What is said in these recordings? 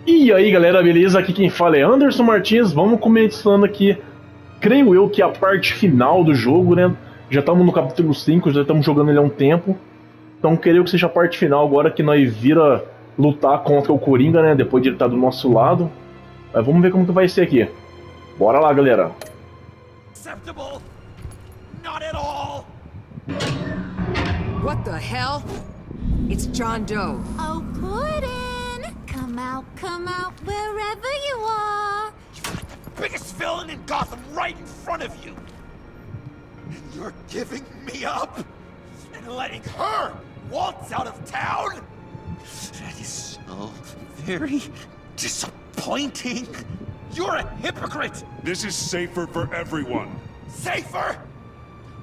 E aí galera, beleza? Aqui quem fala é Anderson Martins. Vamos começando aqui, creio eu que a parte final do jogo, né? Já estamos no capítulo 5, já estamos jogando ele há um tempo. Então creio que seja a parte final agora que nós vira lutar contra o Coringa, né? Depois de ele estar do nosso lado. Mas vamos ver como que vai ser aqui. Bora lá, galera. Acceptable? Not at all! What the hell? It's John Doe. Oh, Puddin'! Come out, wherever you are! You've got the biggest villain in Gotham right in front of you! And you're giving me up? And letting her waltz out of town? That is so very disappointing! You're a hypocrite! This is safer for everyone. Safer?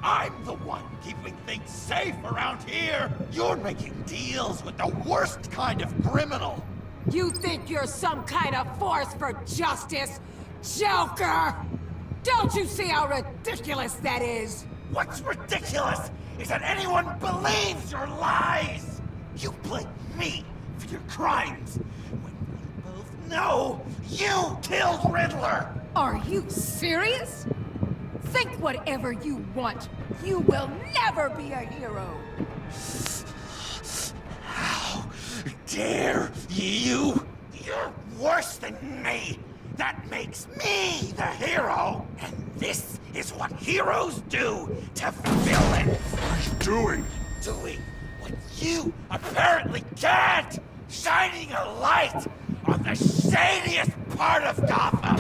I'm the one keeping things safe around here! You're making deals with the worst kind of criminal! You think you're some kind of force for justice, Joker? Don't you see how ridiculous that is? What's ridiculous is that anyone believes your lies! You blame me for your crimes, when we both know you killed Riddler! Are you serious? Think whatever you want. You will never be a hero. How dare you? You're worse than me! That makes me the hero! And this is what heroes do to villains! What are you doing? Doing what you apparently can't! Shining a light on the shadiest part of Gotham!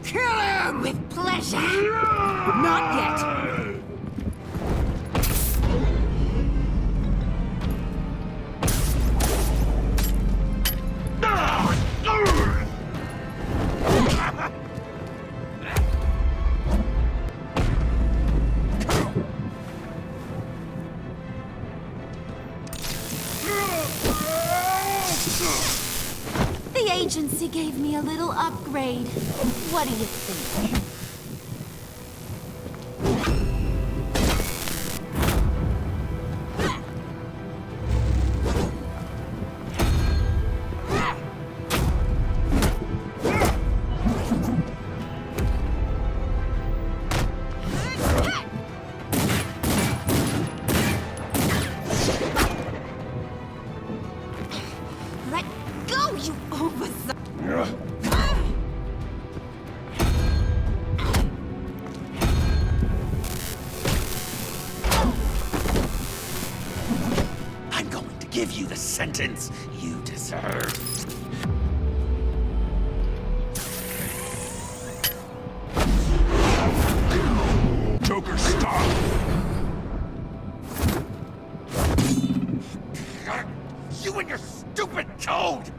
Kill him! With pleasure! Not yet. The agency gave me a little upgrade. What do you think? Let go, you overzealous! I'm going to give you the sentence you deserve. Joker, stop! You and your stupid toad!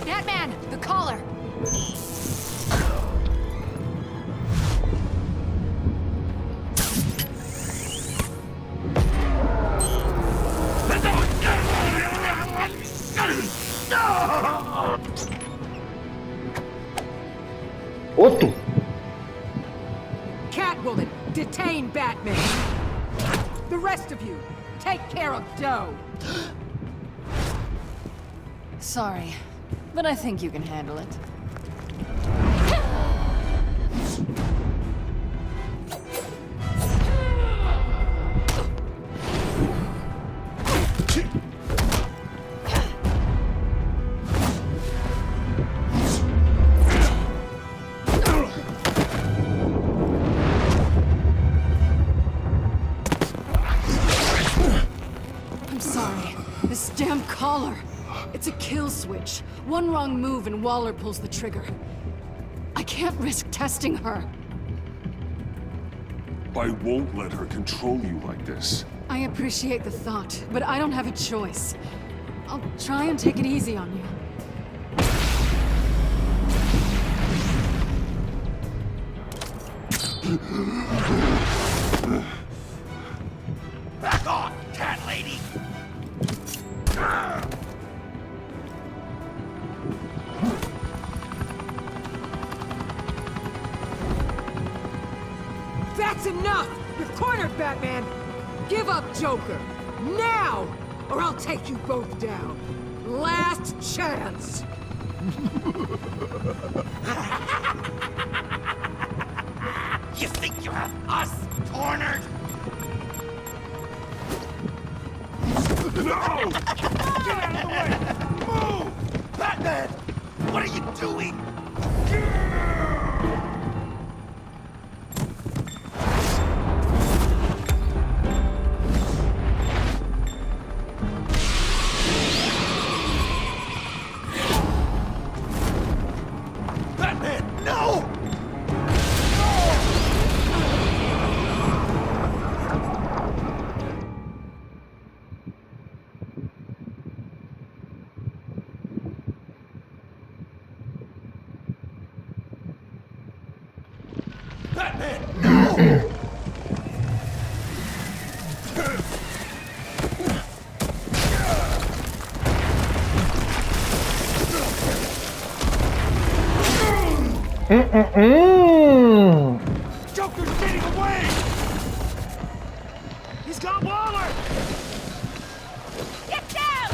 Batman, the collar. Outro! Catwoman, detain Batman. The rest of you, take care of Doe. Sorry, but I think you can handle it. I'm sorry. This damn collar. It's a kill switch. One wrong move and Waller pulls the trigger. I can't risk testing her. I won't let her control you like this. I appreciate the thought, but I don't have a choice. I'll try and take it easy on you. Back off, cat lady! That's enough! You're cornered, Batman! Give up Joker! Now! Or I'll take you both down! Last chance! You think you have us cornered? No! Get out of the way! Move! Batman! What are you doing? Batman, no! Batman, no! Joker's getting away! He's got Waller! Get down!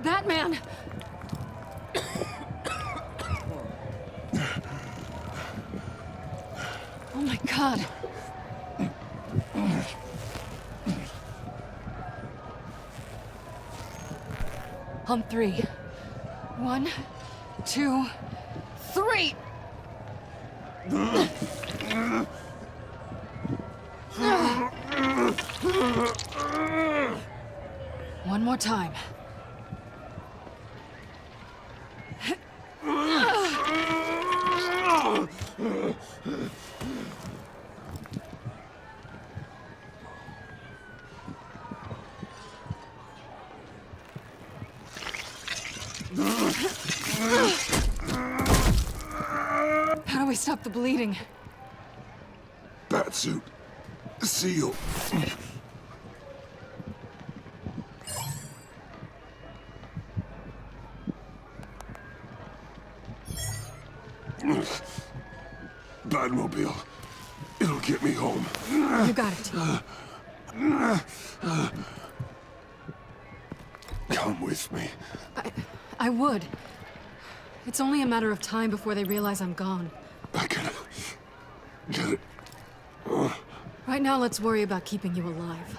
Batman! Oh my God. On three. 1, 2, 3! One more time. How do we stop the bleeding? Batsuit. Seal. Batmobile. It'll get me home. You got it. Come with me. I would. It's only a matter of time before they realize I'm gone. I can get it. Right now, let's worry about keeping you alive.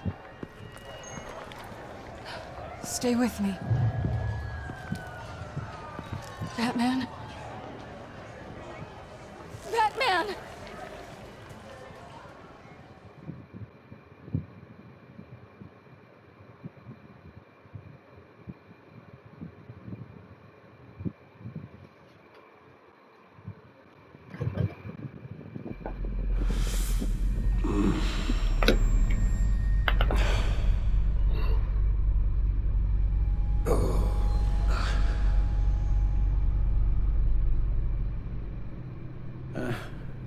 Stay with me. Batman? Batman!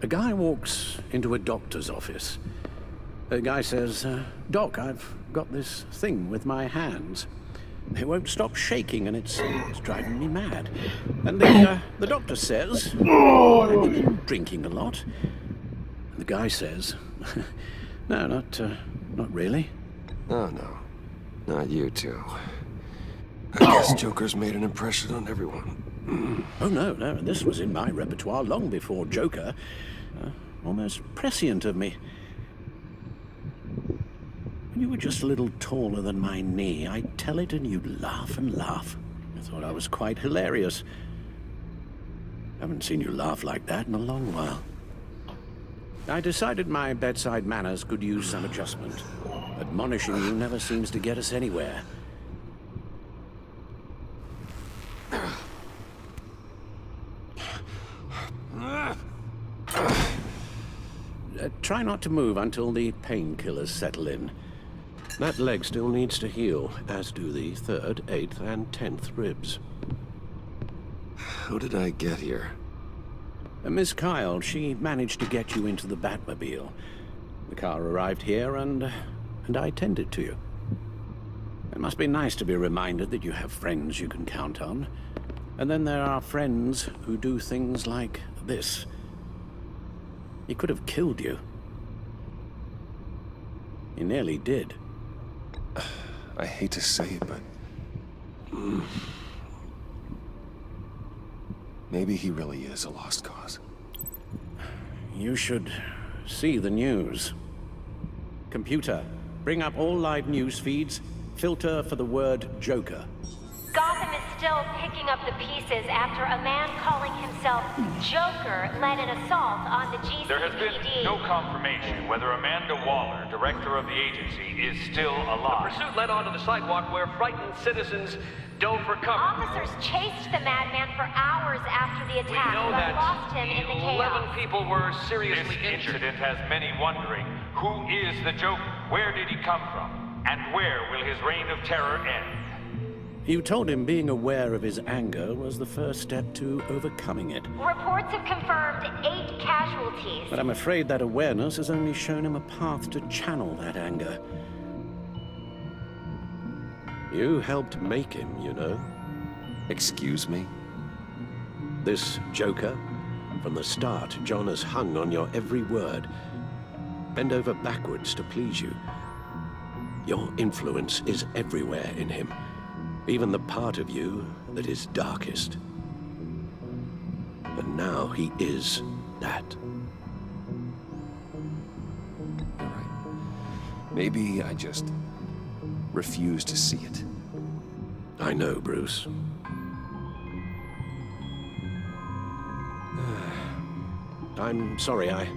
A guy walks into a doctor's office. The guy says, Doc, I've got this thing with my hands. They won't stop shaking and it's driving me mad. And the doctor says, have you been drinking a lot? And the guy says, no, not really. Oh, no. Not you two. I guess Joker's made an impression on everyone. Oh, no, this was in my repertoire long before Joker. Almost prescient of me. When you were just a little taller than my knee, I'd tell it and you'd laugh and laugh. I thought I was quite hilarious. Haven't seen you laugh like that in a long while. I decided my bedside manners could use some adjustment. Admonishing you never seems to get us anywhere. Try not to move until the painkillers settle in. That leg still needs to heal, as do the 3rd, 8th, and 10th ribs. How did I get here? Miss Kyle, she managed to get you into the Batmobile. The car arrived here, and I tended to you. It must be nice to be reminded that you have friends you can count on. And then there are friends who do things like this. He could have killed you. He nearly did. I hate to say it, but... maybe he really is a lost cause. You should see the news. Computer, bring up all live news feeds. Filter for the word Joker. Gotham is still picking up the pieces after a man calling himself Joker led an assault on the GCPD. There has been no confirmation whether Amanda Waller, director of the agency, is still alive. The pursuit led onto the sidewalk where frightened citizens dove for cover. Officers chased the madman for hours after the attack, We know but that lost him in the chaos. 11 people were seriously This injured. incident has many wondering, who is the Joker? Where did he come from? And where will his reign of terror end? You told him being aware of his anger was the first step to overcoming it. Reports have confirmed 8 casualties. But I'm afraid that awareness has only shown him a path to channel that anger. You helped make him, you know. Excuse me? This Joker, from the start, John has hung on your every word. Bend over backwards to please you. Your influence is everywhere in him. Even the part of you that is darkest. And now he is that. You're right. Maybe I just refuse to see it. I know, Bruce. I'm sorry, I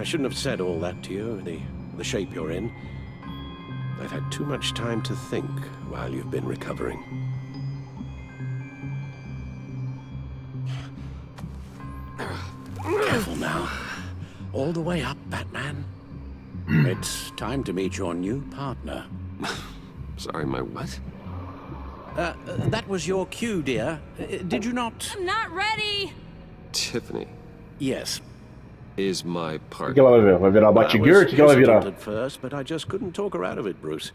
shouldn't have said all that to you, the shape you're in. I've had too much time to think while you've been recovering. Careful now. All the way up, Batman. It's time to meet your new partner. Sorry, my what? That was your cue, dear. Did you not? I'm not ready! Tiffany Yes. is my O que partner. ela vai ver? Vai virar I Batgirl? O que ela vai hesitant virar? at first, but I just couldn't talk her out of it, Bruce.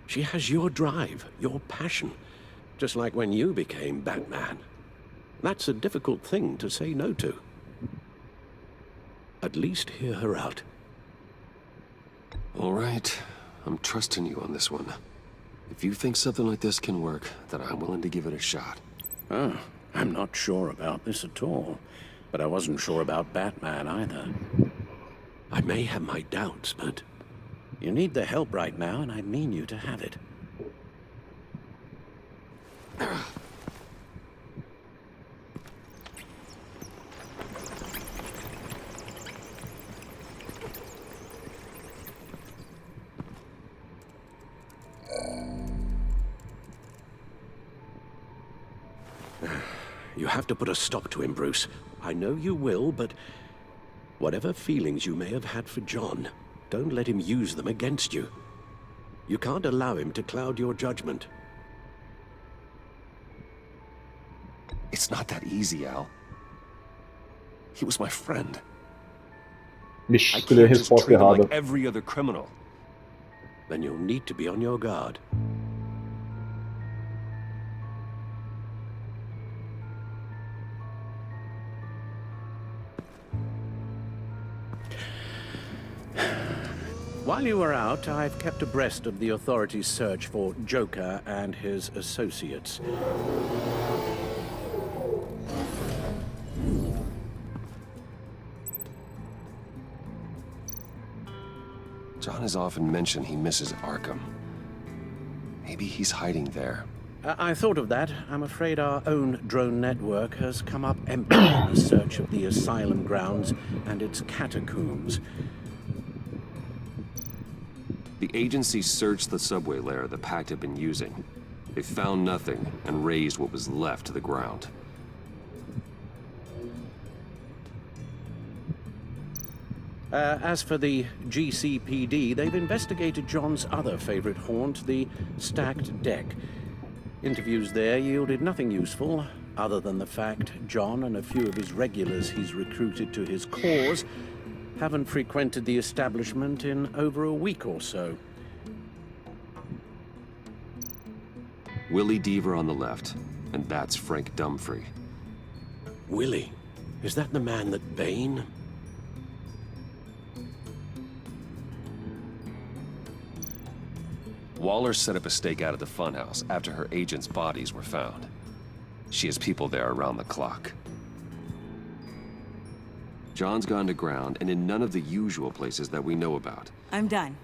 She has your drive, your passion, just like when you became Batman. That's a difficult thing to say no to. At least hear her out. All right, I'm trusting you on this one. If you think something like this can work, then I'm willing to give it a shot. Oh, I'm not sure about this at all. But I wasn't sure about Batman either. I may have my doubts, but you need the help right now, and I mean you to have it. You have to put a stop to him, Bruce. I know you will, but whatever feelings you may have had for John, don't let him use them against you. You can't allow him to cloud your judgment. It's not that easy, Al. He was my friend. Vixe, I escolhi a can't just resposta treat him errada. like every other criminal. Then you'll need to be on your guard. While you were out, I've kept abreast of the authorities' search for Joker and his associates. John has often mentioned he misses Arkham. Maybe he's hiding there. I thought of that. I'm afraid our own drone network has come up empty in the search of the asylum grounds and its catacombs. The agency searched the subway layer the Pact had been using. They found nothing and razed what was left to the ground. As for the GCPD, they've investigated John's other favorite haunt, the stacked deck. Interviews there yielded nothing useful, other than the fact John and a few of his regulars he's recruited to his cause haven't frequented the establishment in over a week or so. Willie Deaver on the left, and that's Frank Dumfrey. Willie? Is that the man that Bane? Waller set up a stakeout at the funhouse after her agents' bodies were found. She has people there around the clock. John's gone to ground and in none of the usual places that we know about. I'm done.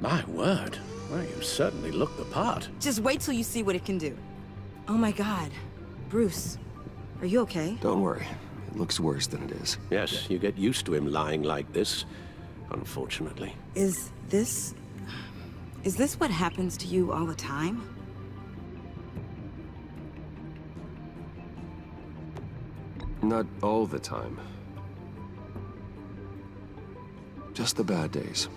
My word. Well, you certainly look the part. Just wait till you see what it can do. Oh my God. Bruce, are you okay? Don't worry. It looks worse than it is. Yes, you get used to him lying like this, unfortunately. Is this what happens to you all the time? Not all the time. Just the bad days.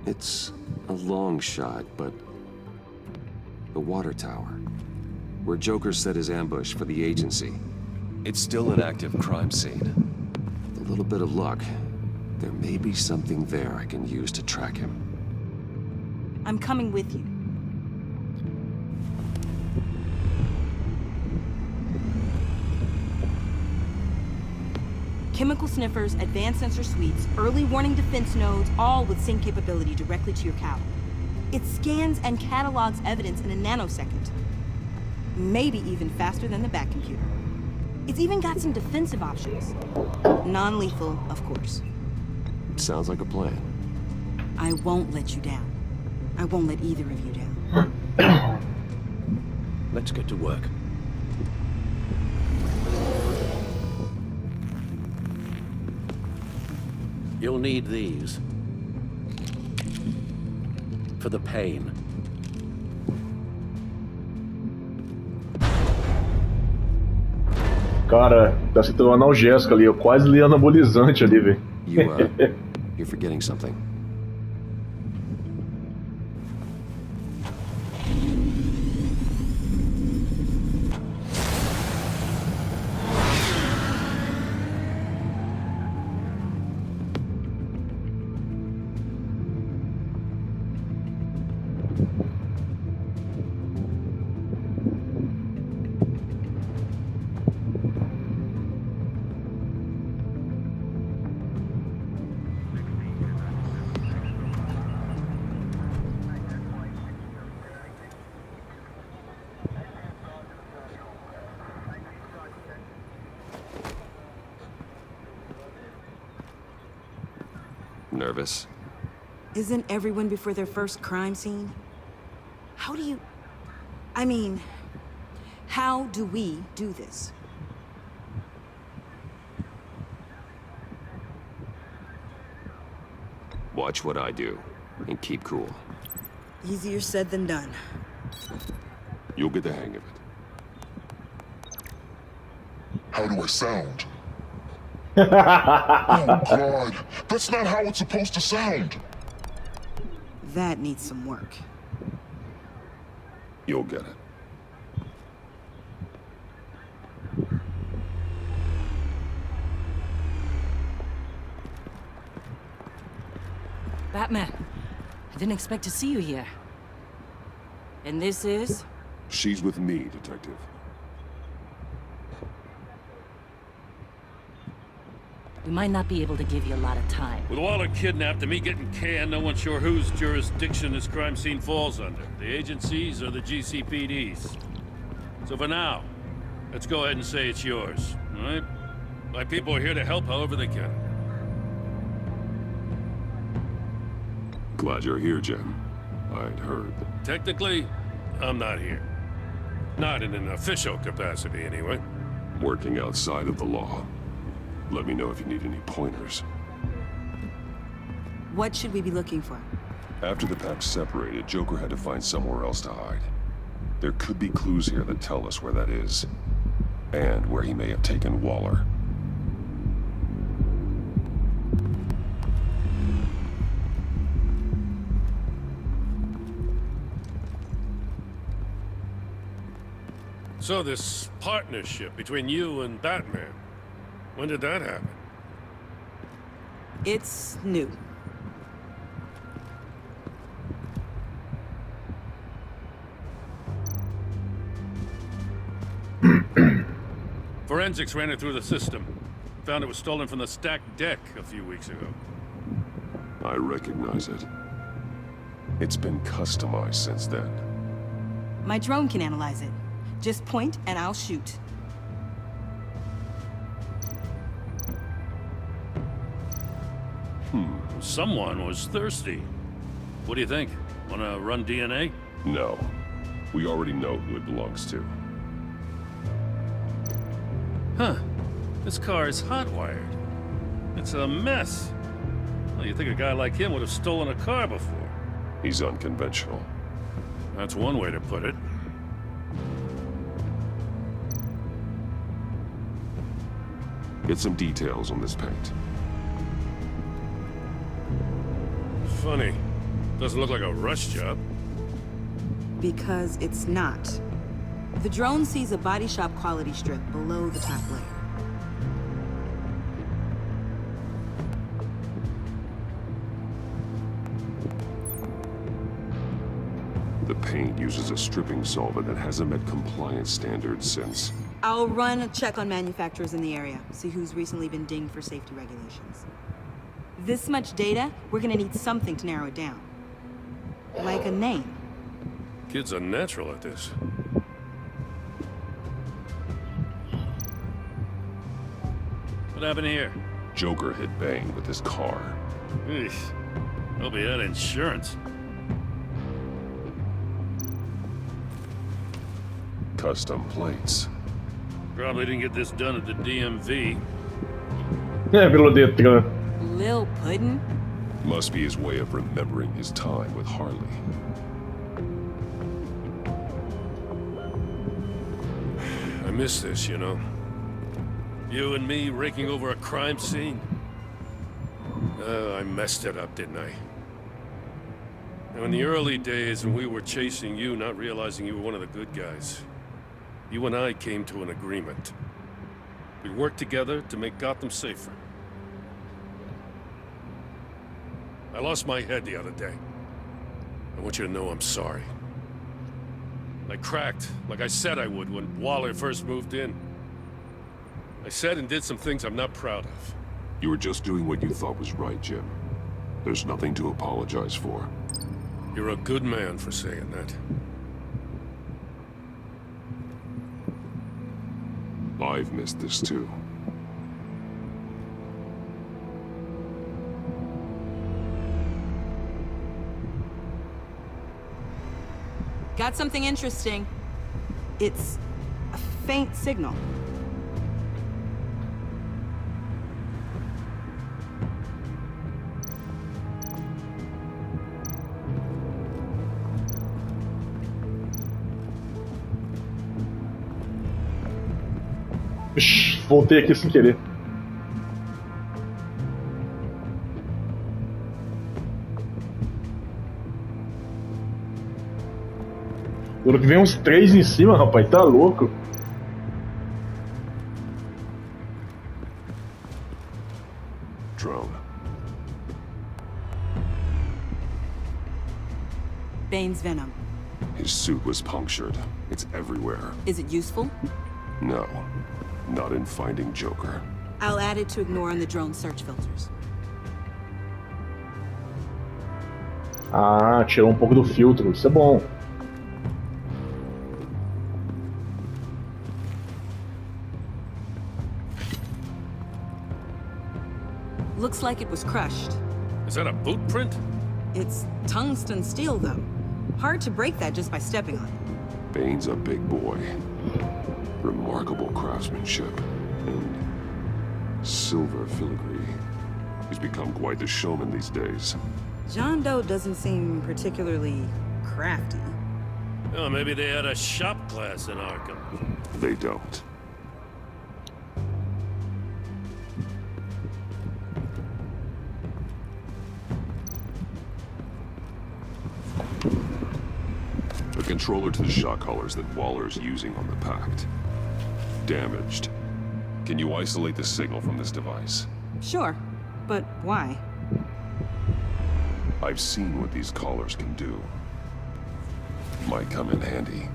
It's a long shot, but the water tower, where Joker set his ambush for the agency, it's still an active crime scene. With a little bit of luck, there may be something there I can use to track him. I'm coming with you. Chemical sniffers, advanced sensor suites, early warning defense nodes, all with sync capability directly to your cowl. It scans and catalogs evidence in a nanosecond. Maybe even faster than the Batcomputer. It's even got some defensive options. Non-lethal, of course. Sounds like a plan. I won't let you down. I won't let either of you down. Let's get to work. You'll need these. For the pain. Cara, tá se tornando analgésico ali. Eu quase li anabolizante ali, velho. You're forgetting something. Nervous? Isn't everyone before their first crime scene? How do you... I mean, how do we do this? Watch what I do, and keep cool. Easier said than done. You'll get the hang of it. How do I sound? Oh, God. That's not how it's supposed to sound. That needs some work. You'll get it. Batman, I didn't expect to see you here. And this is? She's with me, Detective. We might not be able to give you a lot of time. With Waller kidnapped and me getting canned, no one's sure whose jurisdiction this crime scene falls under. The agencies or the GCPD's. So for now, let's go ahead and say it's yours, all right? My people are here to help however they can. Glad you're here, Jen. I'd heard. Technically, I'm not here. Not in an official capacity, anyway. Working outside of the law. Let me know if you need any pointers. What should we be looking for? After the pack separated, Joker had to find somewhere else to hide. There could be clues here that tell us where that is, and where he may have taken Waller. So this partnership between you and Batman, when did that happen? It's new. Forensics ran it through the system. Found it was stolen from the stacked deck a few weeks ago. I recognize it. It's been customized since then. My drone can analyze it. Just point and I'll shoot. Someone was thirsty. What do you think? Wanna run DNA? No. We already know who it belongs to. Huh. This car is hot-wired. It's a mess. Well, you'd think a guy like him would have stolen a car before. He's unconventional. That's one way to put it. Get some details on this paint. Funny. Doesn't look like a rush job. Because it's not. The drone sees a body shop quality strip below the top layer. The paint uses a stripping solvent that hasn't met compliance standards since... I'll run a check on manufacturers in the area, see who's recently been dinged for safety regulations. This much data, we're gonna need something to narrow it down. Like a name. Kid's a natural at this. What happened here? Joker hit Bane with his car. Eesh. Hope he had insurance. Custom plates. Probably didn't get this done at the DMV. Pelo Detran. Lil Puddin'? Must be his way of remembering his time with Harley. I miss this, you know. You and me raking over a crime scene. I messed it up, didn't I? Now, in the early days when we were chasing you, not realizing you were one of the good guys, you and I came to an agreement. We'd work together to make Gotham safer. I lost my head the other day. I want you to know I'm sorry. I cracked, like I said I would when Waller first moved in. I said and did some things I'm not proud of. You were just doing what you thought was right, Jim. There's nothing to apologize for. You're a good man for saying that. I've missed this too. Got something interesting. It's a faint signal. Ixi, voltei aqui sem querer. Pelo que vem uns 3 em cima, rapaz, tá louco. Drone. Bane's venom. His suit was punctured. It's everywhere. Is it useful? No. Not in finding Joker. I'll add it to ignore on the drone search filters. Ah, tirou um pouco do filtro, isso é bom. Looks like it was crushed. Is that a boot print? It's tungsten steel, though. Hard to break that just by stepping on it. Bane's a big boy. Remarkable craftsmanship. And silver filigree. He's become quite the showman these days. John Doe doesn't seem particularly crafty. Oh, maybe they had a shop class in Arkham. They don't. The controller to the shot collars that Waller's using on the Pact. Damaged. Can you isolate the signal from this device? Sure, but why? I've seen what these collars can do. Might come in handy.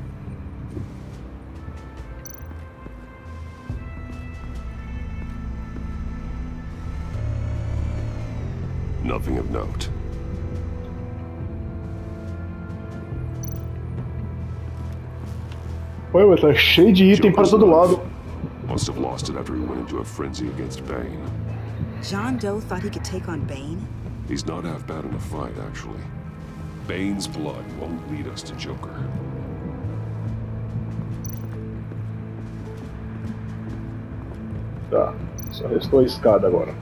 Nothing of note. Ué, mas tá cheio de item pra todo lado. Must have lost it after he went into a frenzy against Bane. John Doe thought he could take on Bane? He's not half bad in a fight, actually. Bane's blood won't lead us to Joker. Tá, só restou a escada agora.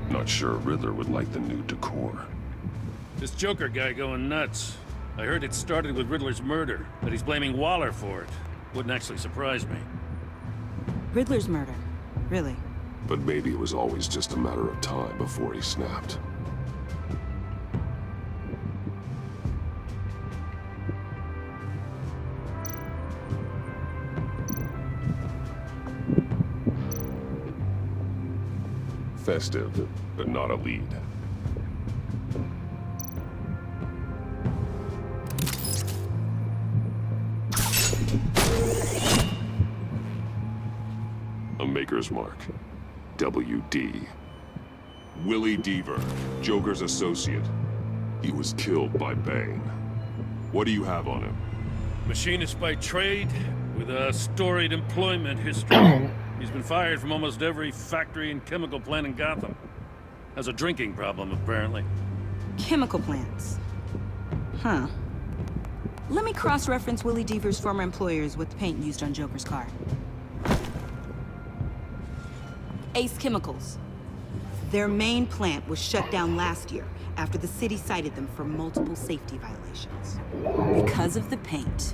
Not sure Riddler would like the new decor. This Joker guy going nuts. I heard it started with Riddler's murder, but he's blaming Waller for it. Wouldn't actually surprise me. Riddler's murder? Really? But maybe it was always just a matter of time before he snapped. Festive, but not a lead. A Maker's Mark. WD. Willie Deaver, Joker's associate. He was killed by Bane. What do you have on him? Machinist by trade, with a storied employment history. He's been fired from almost every factory and chemical plant in Gotham. Has a drinking problem, apparently. Chemical plants. Huh. Let me cross-reference Willie Deaver's former employers with the paint used on Joker's car. Ace Chemicals. Their main plant was shut down last year after the city cited them for multiple safety violations. Because of the paint.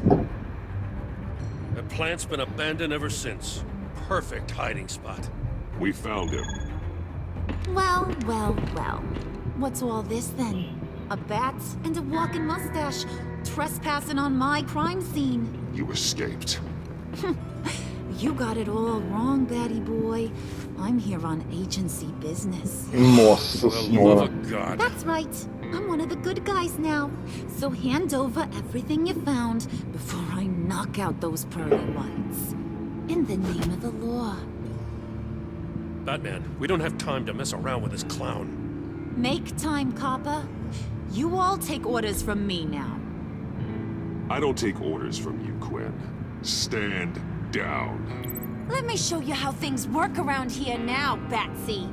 The plant's been abandoned ever since. Perfect hiding spot. We found him. Well, well, well. What's all this then? A bat and a walking mustache trespassing on my crime scene. You escaped. You got it all wrong, Batty boy. I'm here on agency business. Nossa senhora. God. That's right. I'm one of the good guys now. So hand over everything you found before I knock out those pearly whites. In the name of the law. Batman, we don't have time to mess around with this clown. Make time, copper. You all take orders from me now. I don't take orders from you, Quinn. Stand down. Let me show you how things work around here now, Batsy.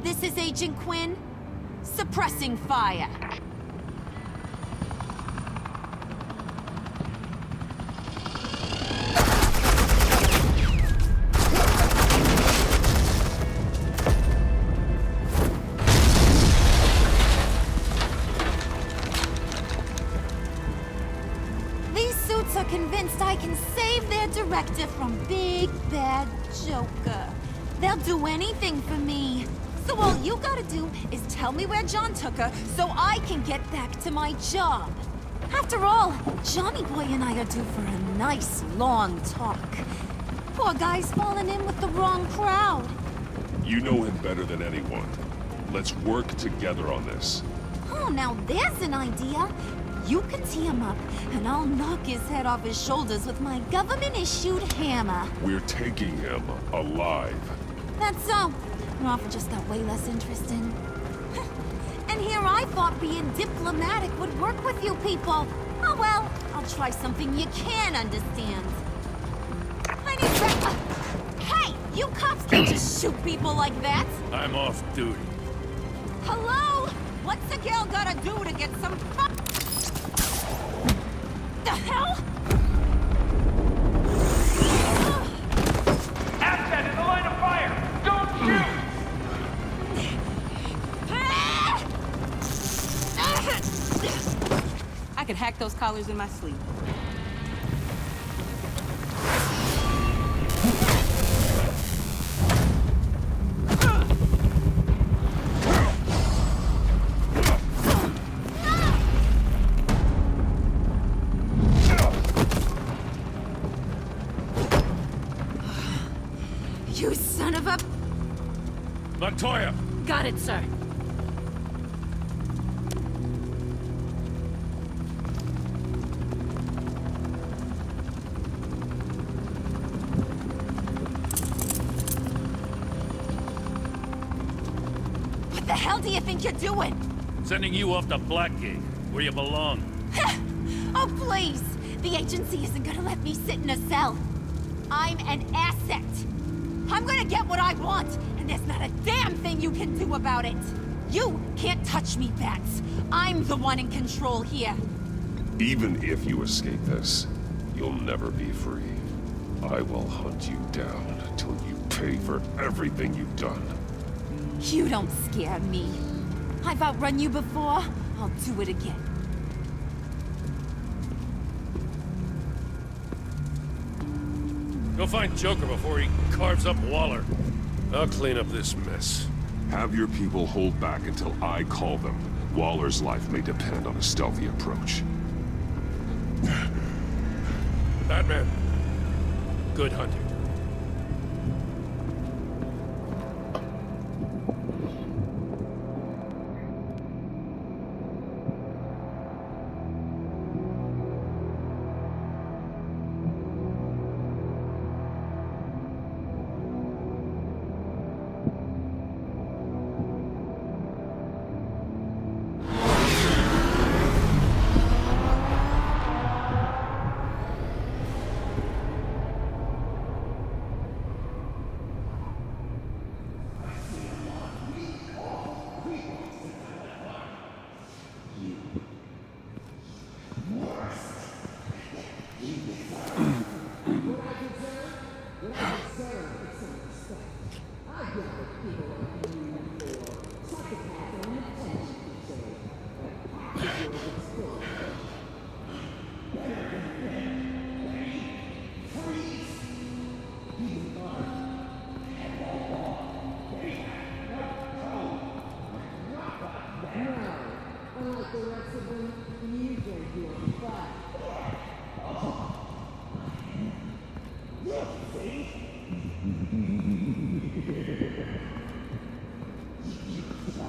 This is Agent Quinn. Suppressing fire. Convinced I can save their director from Big Bad Joker. They'll do anything for me. So all you gotta do is tell me where John took her so I can get back to my job. After all, Johnny Boy and I are due for a nice long talk. Poor guy's falling in with the wrong crowd. You know him better than anyone. Let's work together on this. Oh, now there's an idea. You can tee him up, and I'll knock his head off his shoulders with my government-issued hammer. We're taking him alive. That's so. Your offer just got way less interesting. And here I thought being diplomatic would work with you people. Oh well, I'll try something you can understand. I need Hey, you cops can't just shoot people like that. I'm off duty. Hello? What's a girl gotta do to get some fun? The hell? Asset in the line of fire! Don't shoot! I could hack those collars in my sleep. You son of a... Montoya! Got it, sir. What the hell do you think you're doing? Sending you off to Blackgate, where you belong. Oh, please! The agency isn't gonna let me sit in a cell. I'm an asset. I'm gonna get what I want, and there's not a damn thing you can do about it. You can't touch me, Bats. I'm the one in control here. Even if you escape this, you'll never be free. I will hunt you down until you pay for everything you've done. You don't scare me. I've outrun you before. I'll do it again. Go find Joker before he carves up Waller. I'll clean up this mess. Have your people hold back until I call them. Waller's life may depend on a stealthy approach. Batman, good hunting.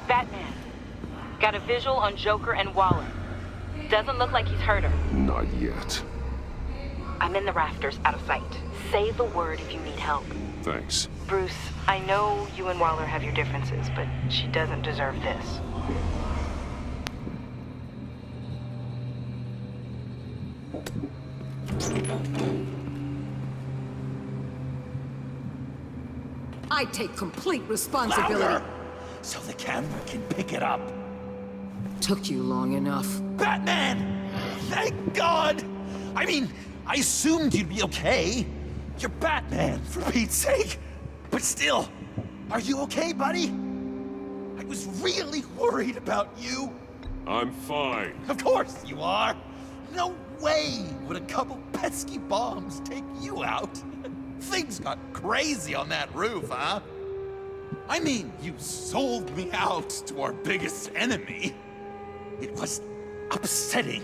Batman, got a visual on Joker and Waller. Doesn't look like he's hurt her. Not yet. I'm in the rafters, out of sight. Say the word if you need help. Thanks. Bruce, I know you and Waller have your differences, but she doesn't deserve this. I take complete responsibility. Louder! So the camera can pick it up. Took you long enough. Batman! Thank God! I mean, I assumed you'd be okay. You're Batman, for Pete's sake. But still, are you okay, buddy? I was really worried about you. I'm fine. Of course you are. No way would a couple pesky bombs take you out. Things got crazy on that roof, huh? I mean, you sold me out to our biggest enemy. It was upsetting.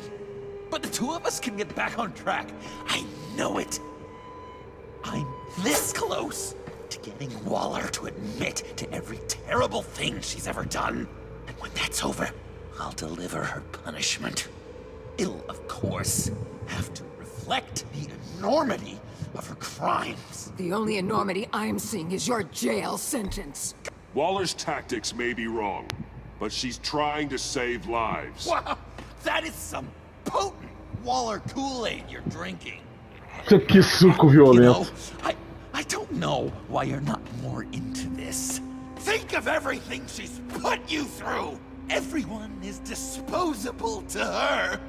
But the two of us can get back on track. I know it. I'm this close to getting Waller to admit to every terrible thing she's ever done. And when that's over, I'll deliver her punishment. It'll, of course, have to reflect the enormity of her crimes. The only enormity I'm seeing is your jail sentence. Waller's tactics may be wrong, but she's trying to save lives. Wow, that is some potent Waller Kool-Aid you're drinking. Que suco violento. I don't know why you're not more into this. Think of everything she's put you through. Everyone is disposable to her.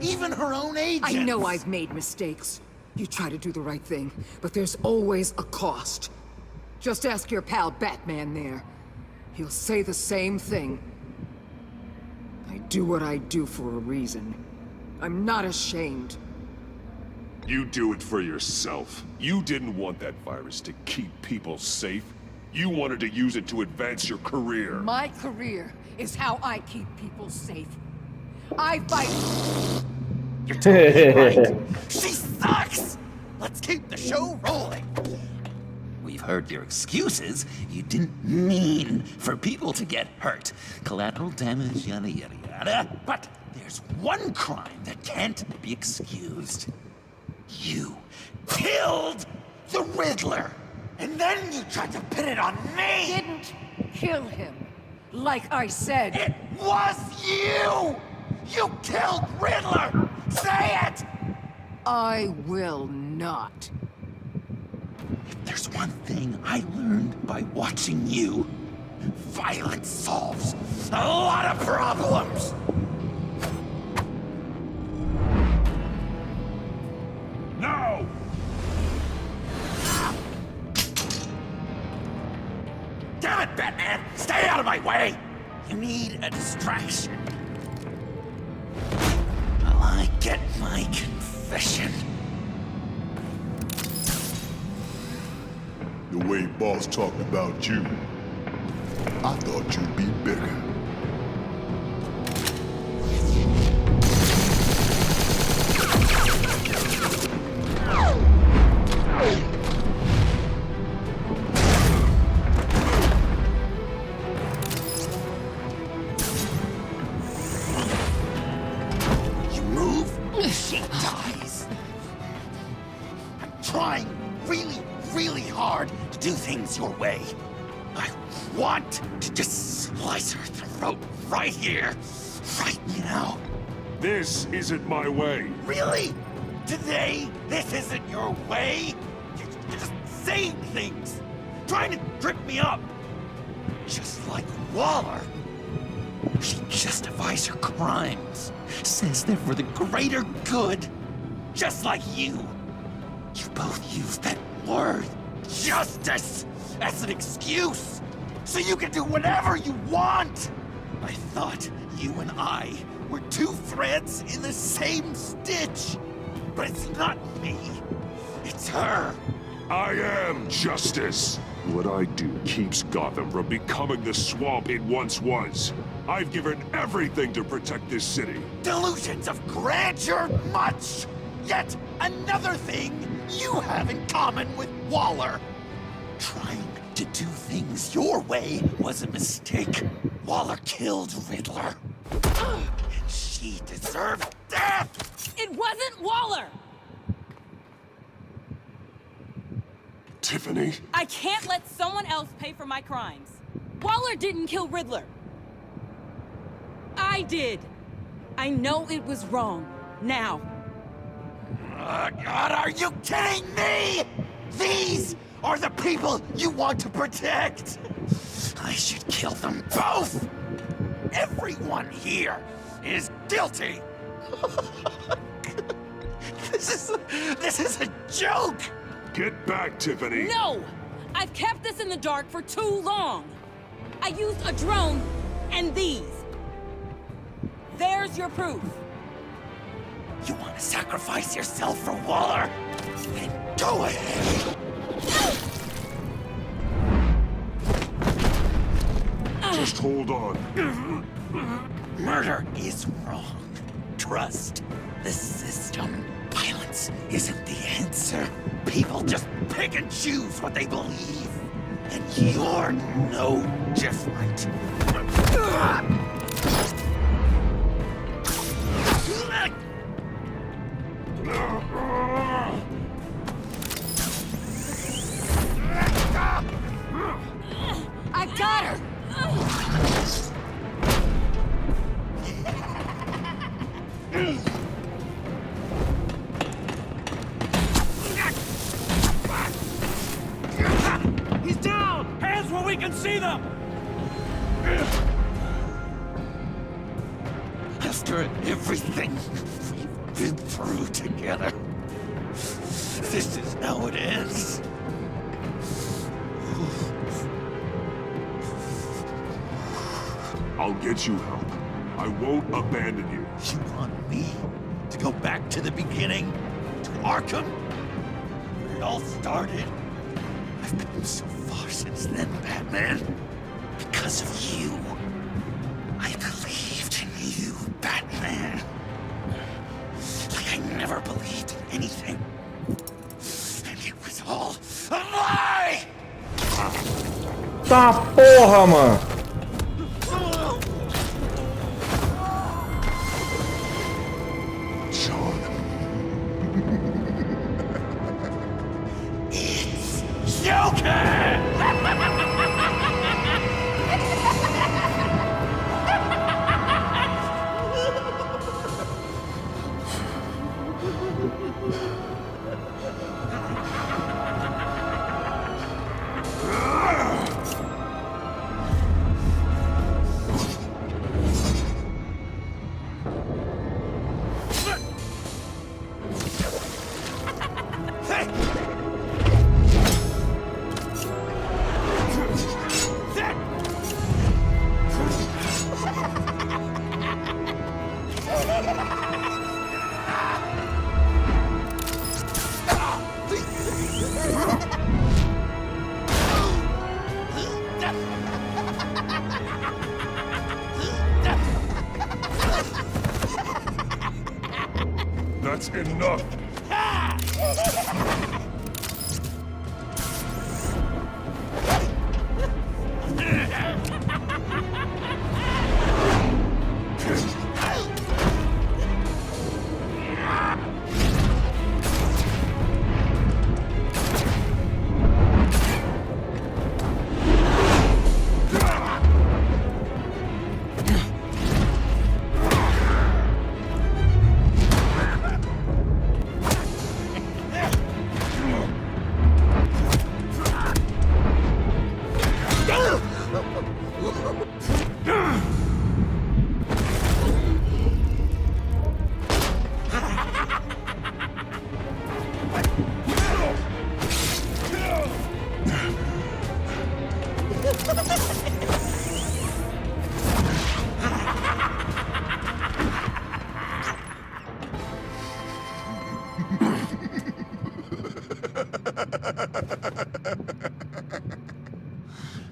Even her own agents. I know I've made mistakes. You try to do the right thing, but there's always a cost. Just ask your pal Batman there. He'll say the same thing. I do what I do for a reason. I'm not ashamed. You do it for yourself. You didn't want that virus to keep people safe. You wanted to use it to advance your career. My career is how I keep people safe. I fight. You're totally right. She sucks! Let's keep the show rolling. We've heard your excuses. You didn't mean for people to get hurt. Collateral damage, yada yada yada. But there's one crime that can't be excused. You killed the Riddler! And then you tried to pin it on me! Didn't kill him. Like I said. It was you! You killed Riddler! Say it! I will not. If there's one thing I learned by watching you, violence solves a lot of problems! No! Damn it, Batman! Stay out of my way! You need a distraction. While I get my confession. The way Boss talked about you, I thought you'd be bigger. You move, she dies. I'm trying really hard to do things your way. I want to just slice her throat right here, right now. This isn't my way. Really? Today, this isn't your way? You're just saying things, trying to trip me up. Just like Waller. She justifies her crimes, says they're for the greater good, just like you. You both use that word, justice, as an excuse, so you can do whatever you want. I thought you and I were two threads in the same stitch, but it's not me, it's her. I am justice. What I do keeps Gotham from becoming the swamp it once was. I've given everything to protect this city. Delusions of grandeur much! Yet another thing you have in common with Waller. Trying to do things your way was a mistake. Waller killed Riddler. And she deserved death! It wasn't Waller! Tiffany? I can't let someone else pay for my crimes. Waller didn't kill Riddler. I did. I know it was wrong. Now. God, are you kidding me? These are the people you want to protect. I should kill them both. Everyone here is guilty. This is a joke. Get back, Tiffany. No! I've kept this in the dark for too long. I used a drone and these. There's your proof. You want to sacrifice yourself for Waller? Then go ahead. Just hold on. Murder is wrong. Trust the system. Violence isn't the answer. People just pick and choose what they believe. And you're no different. I got her! He's down! Hands where we can see them! After everything we've been through together, this is how it ends. I'll get you help. I won't abandon you. You want me to go back to the beginning? To Arkham? Where it all started? I've come so far since then, Batman. Because of you. I believed in you, Batman. Like I never believed in anything. And it was all a lie! Tá porra, mano! That's enough!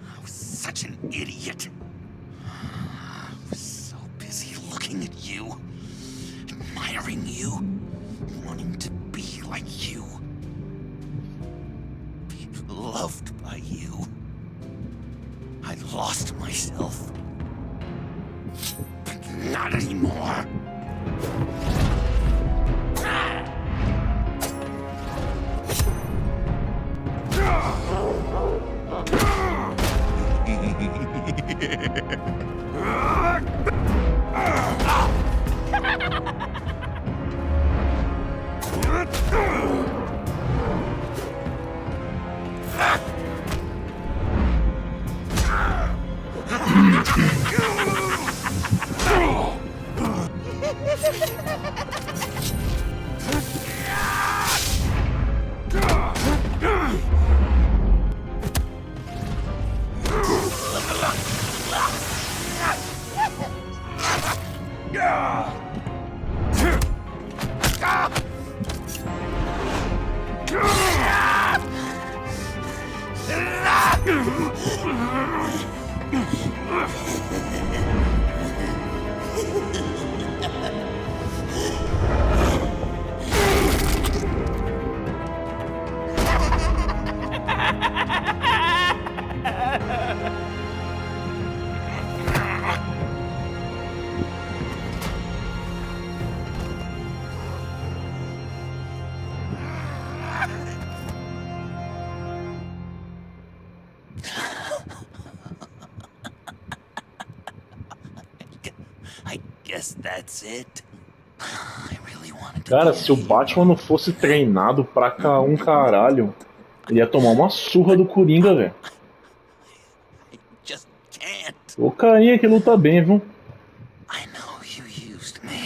I was such an idiot. I was so busy looking at you, admiring you, wanting to be like you, be loved by you. I lost myself. But not anymore. I guess that's it. I really wanted to. Cara, se o Batman não fosse treinado pra caralho, ele ia tomar uma surra do Coringa, velho. Just can't. O carinha que luta bem, viu? I know you used me.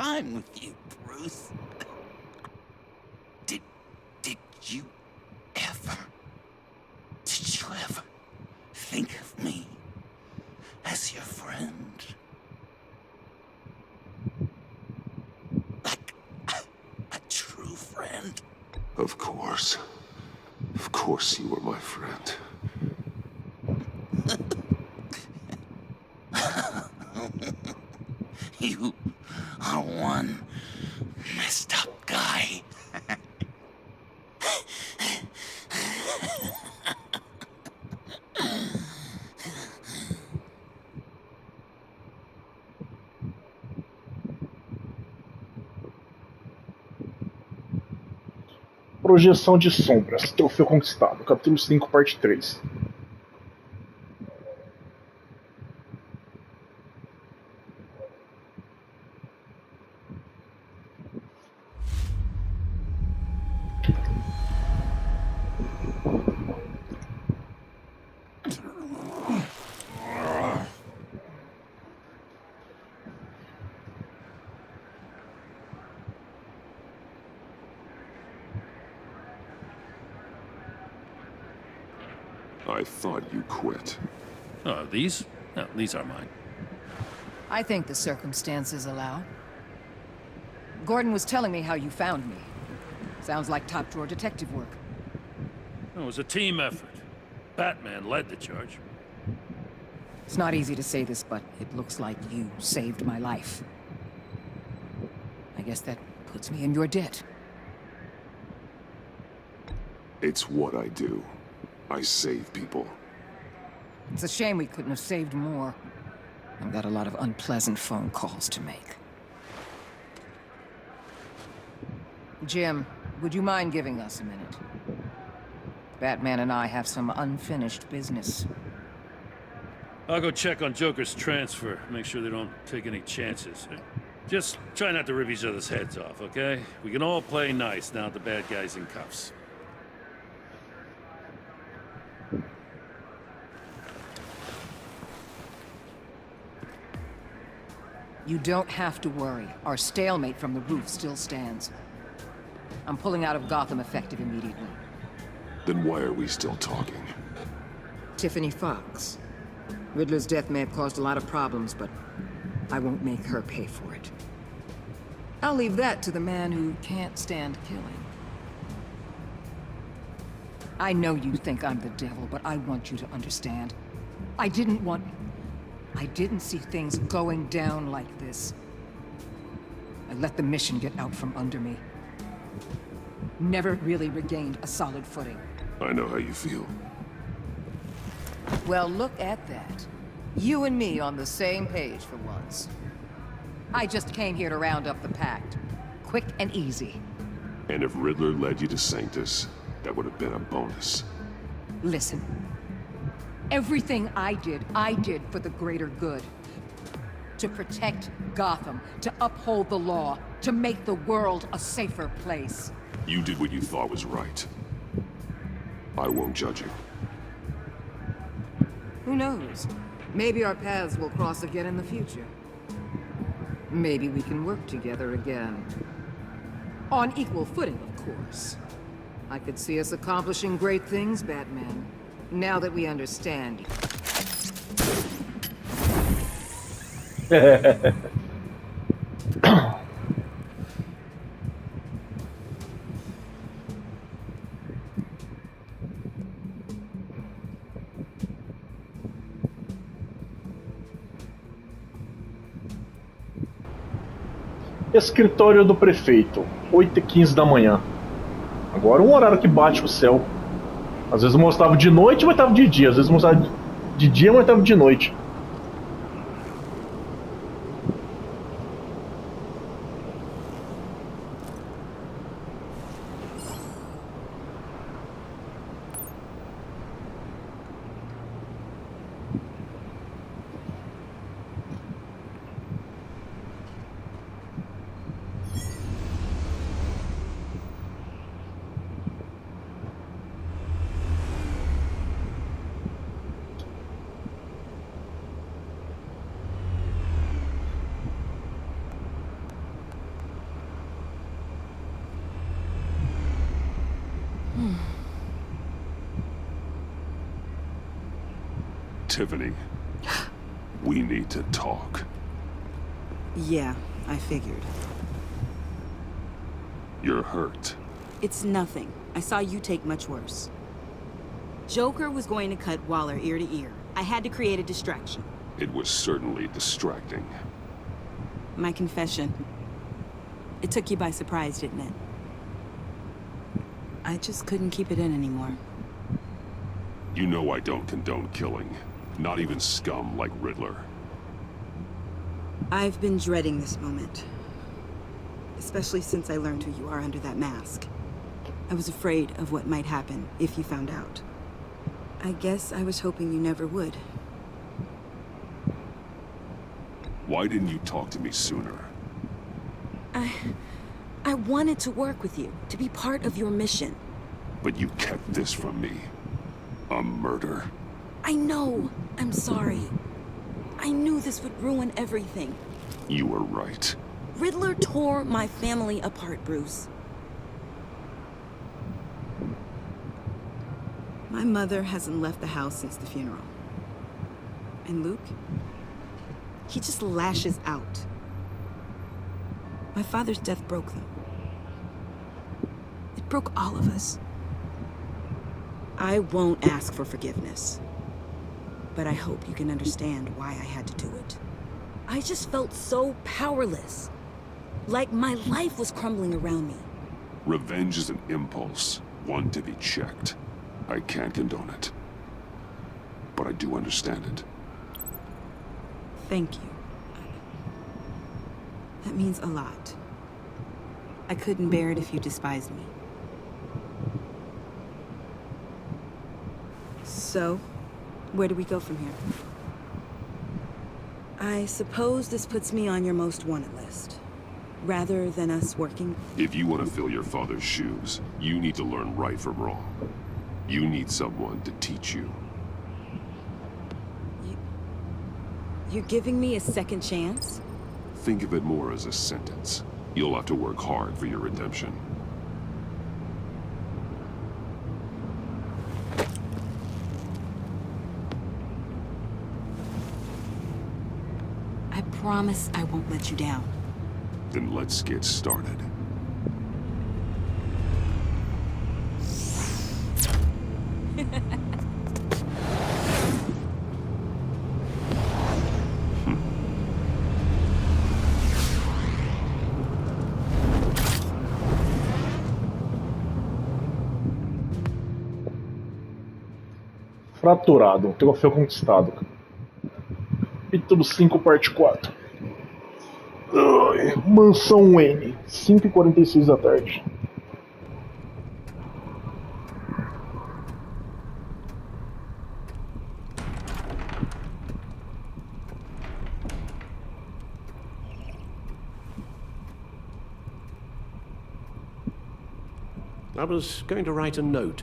time with you, Bruce. Did you ever think of me as your friend? Like a true friend? Of course. Of course you were my friend. You are one messed up guy. Projeção de sombras, troféu conquistado, capítulo 5, parte 3. I thought you quit. Oh, these? No, these are mine. I think the circumstances allow. Gordon was telling me how you found me. Sounds like top-drawer detective work. It was a team effort. Batman led the charge. It's not easy to say this, but it looks like you saved my life. I guess that puts me in your debt. It's what I do. I save people. It's a shame we couldn't have saved more. I've got a lot of unpleasant phone calls to make. Jim, would you mind giving us a minute? Batman and I have some unfinished business. I'll go check on Joker's transfer, make sure they don't take any chances. Just try not to rip each other's heads off, okay? We can all play nice now that the bad guy's in cuffs. You don't have to worry. Our stalemate from the roof still stands. I'm pulling out of Gotham effective immediately. Then why are we still talking? Tiffany Fox. Riddler's death may have caused a lot of problems, but I won't make her pay for it. I'll leave that to the man who can't stand killing. I know you think I'm the devil, but I want you to understand. I didn't see things going down like this. I let the mission get out from under me. Never really regained a solid footing. I know how you feel. Well, look at that. You and me on the same page for once. I just came here to round up the pact. Quick and easy. And if Riddler led you to Sanctus, that would have been a bonus. Listen. Everything I did for the greater good. To protect Gotham, to uphold the law, to make the world a safer place. You did what you thought was right. I won't judge you. Who knows? Maybe our paths will cross again in the future. Maybe we can work together again. On equal footing, of course. I could see us accomplishing great things, Batman. Now that we understand. Escritório do prefeito, 8h15 da manhã. Agora um horário que bate o céu. Às vezes mostrava de noite, mas estava de dia. Às vezes mostrava de dia, mas estava de noite. Tiffany. We need to talk. Yeah, I figured. You're hurt. It's nothing. I saw you take much worse. Joker was going to cut Waller ear to ear. I had to create a distraction. It was certainly distracting. My confession. It took you by surprise, didn't it? I just couldn't keep it in anymore. You know I don't condone killing. Not even scum like Riddler. I've been dreading this moment. Especially since I learned who you are under that mask. I was afraid of what might happen if you found out. I guess I was hoping you never would. Why didn't you talk to me sooner? I wanted to work with you, to be part of your mission. But you kept this from me. A murder. I know. I'm sorry. I knew this would ruin everything. You were right. Riddler tore my family apart, Bruce. My mother hasn't left the house since the funeral. And Luke? He just lashes out. My father's death broke them. It broke all of us. I won't ask for forgiveness. But I hope you can understand why I had to do it. I just felt so powerless. Like my life was crumbling around me. Revenge is an impulse, one to be checked. I can't condone it. But I do understand it. Thank you. That means a lot. I couldn't bear it if you despised me. So, where do we go from here? I suppose this puts me on your most wanted list. Rather than us working... If you want to fill your father's shoes, you need to learn right from wrong. You need someone to teach you. You're giving me a second chance? Think of it more as a sentence. You'll have to work hard for your redemption. I promise I won't let you down. Then let's get started. Fraturado, troféu conquistado. Capítulo 5, parte 4. Mansão Wayne, 5h46 da tarde. I was going to write a note,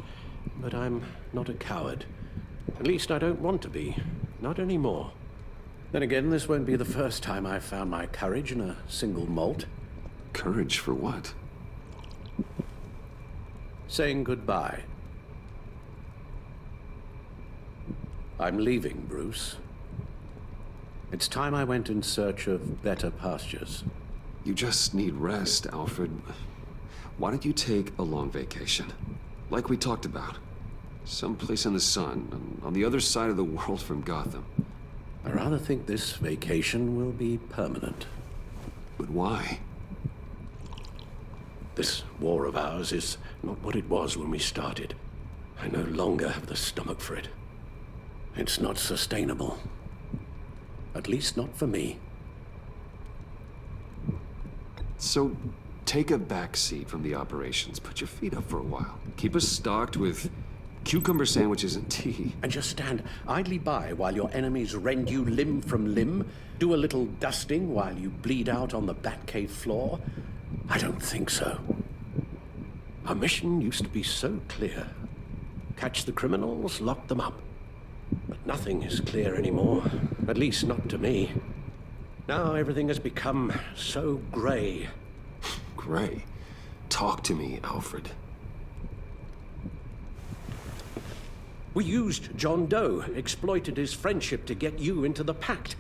but I'm not a coward. At least I don't want to be. Not anymore. Then again, this won't be the first time I've found my courage in a single malt. Courage for what? Saying goodbye. I'm leaving, Bruce. It's time I went in search of better pastures. You just need rest, Alfred. Why don't you take a long vacation? Like we talked about. Someplace in the sun, on the other side of the world from Gotham. I rather think this vacation will be permanent. But why? This war of ours is not what it was when we started. I no longer have the stomach for it. It's not sustainable. At least not for me. So, take a back seat from the operations. Put your feet up for a while. Keep us stocked with cucumber sandwiches and tea. And just stand idly by while your enemies rend you limb from limb? Do a little dusting while you bleed out on the Batcave floor? I don't think so. Our mission used to be so clear. Catch the criminals, lock them up. But nothing is clear anymore. At least not to me. Now everything has become so gray. Gray? Talk to me, Alfred. We used John Doe, exploited his friendship to get you into the pact.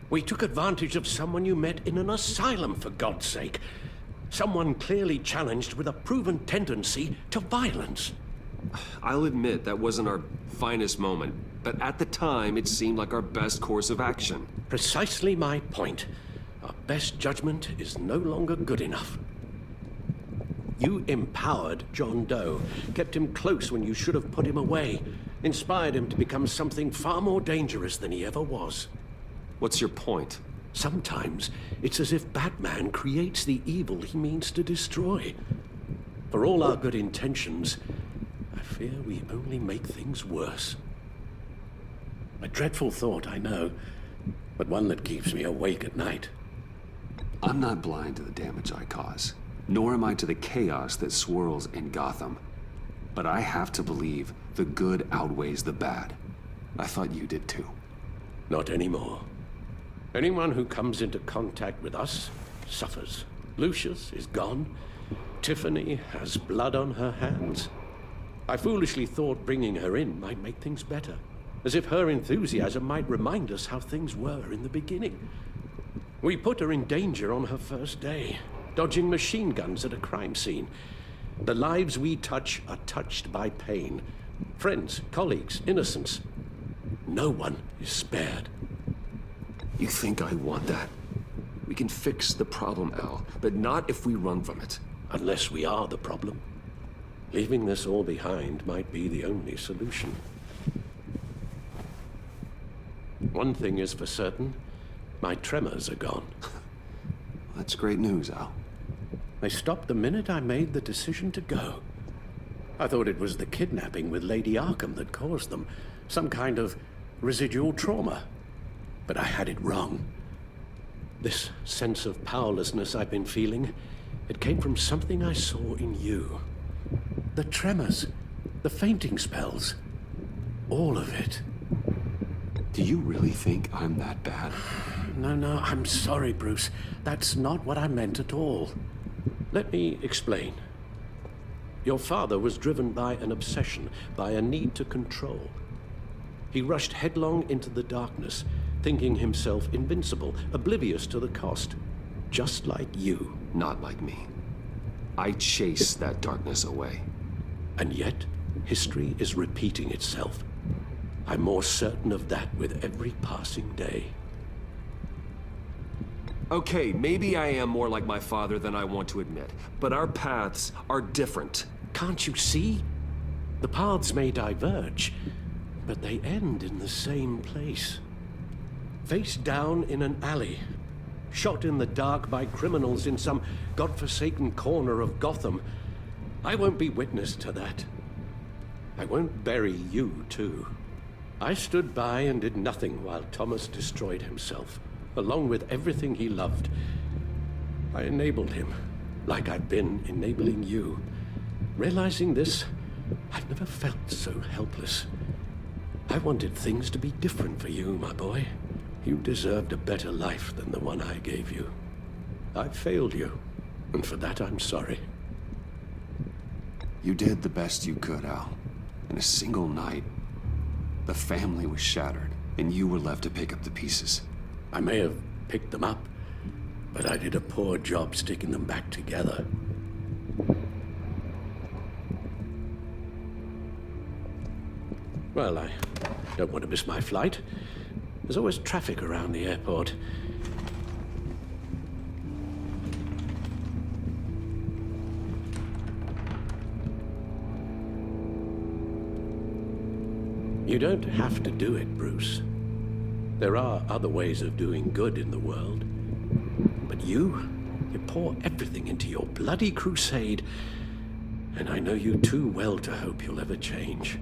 We took advantage of someone you met in an asylum, for God's sake. Someone clearly challenged with a proven tendency to violence. I'll admit that wasn't our finest moment, but at the time it seemed like our best course of action. Precisely my point. Our best judgment is no longer good enough. You empowered John Doe, kept him close when you should have put him away, inspired him to become something far more dangerous than he ever was. What's your point? Sometimes it's as if Batman creates the evil he means to destroy. For all our good intentions, I fear we only make things worse. A dreadful thought, I know, but one that keeps me awake at night. I'm not blind to the damage I cause, nor am I to the chaos that swirls in Gotham. But I have to believe the good outweighs the bad. I thought you did too. Not anymore. Anyone who comes into contact with us suffers. Lucius is gone. Tiffany has blood on her hands. I foolishly thought bringing her in might make things better, as if her enthusiasm might remind us how things were in the beginning. We put her in danger on her first day, dodging machine guns at a crime scene. The lives we touch are touched by pain. Friends, colleagues, innocents. No one is spared. You think I want that? We can fix the problem, Al, but not if we run from it. Unless we are the problem. Leaving this all behind might be the only solution. One thing is for certain, my tremors are gone. That's great news, Al. They stopped the minute I made the decision to go. I thought it was the kidnapping with Lady Arkham that caused them, some kind of residual trauma. But I had it wrong. This sense of powerlessness I've been feeling, it came from something I saw in you. The tremors, the fainting spells, all of it. Do you really think I'm that bad? No, I'm sorry, Bruce. That's not what I meant at all. Let me explain. Your father was driven by an obsession, by a need to control. He rushed headlong into the darkness, thinking himself invincible, oblivious to the cost. Just like you. Not like me. I chased that darkness away. And yet, history is repeating itself. I'm more certain of that with every passing day. Okay, maybe I am more like my father than I want to admit, but our paths are different. Can't you see? The paths may diverge, but they end in the same place. Face down in an alley, shot in the dark by criminals in some godforsaken corner of Gotham. I won't be witness to that. I won't bury you, too. I stood by and did nothing while Thomas destroyed himself, along with everything he loved. I enabled him, like I've been enabling you. Realizing this, I've never felt so helpless. I wanted things to be different for you, my boy. You deserved a better life than the one I gave you. I failed you, and for that I'm sorry. You did the best you could, Al. In a single night, the family was shattered, and you were left to pick up the pieces. I may have picked them up, but I did a poor job sticking them back together. Well, I don't want to miss my flight. There's always traffic around the airport. You don't have to do it, Bruce. There are other ways of doing good in the world. But you pour everything into your bloody crusade, and I know you too well to hope you'll ever change.